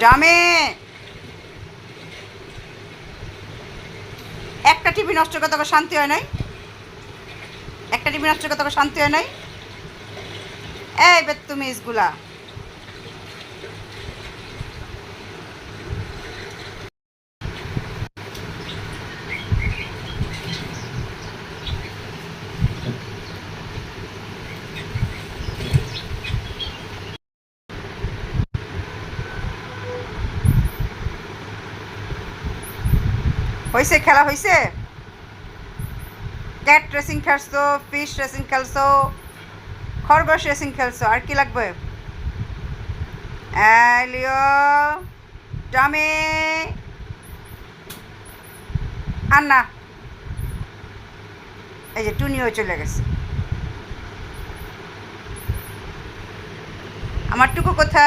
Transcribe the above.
ডামে একটা টিভি নষ্ট করতে তোকে শান্তি হয় নাই? একটা টিভি নষ্ট করতে তোকে শান্তি হয় নাই? এই বেত্তুমিজগুলা, হয়েছে? খেলা হয়েছে? ক্যাট রেসিং খেলছো, ফিশ রেসিং খেলছো, খরগোশ রেসিং খেলছো, আর কি লাগবে? লিও, ডামে, আর না। এই যে টুনিও চলে গেছে। আমার টুকু কোথায়?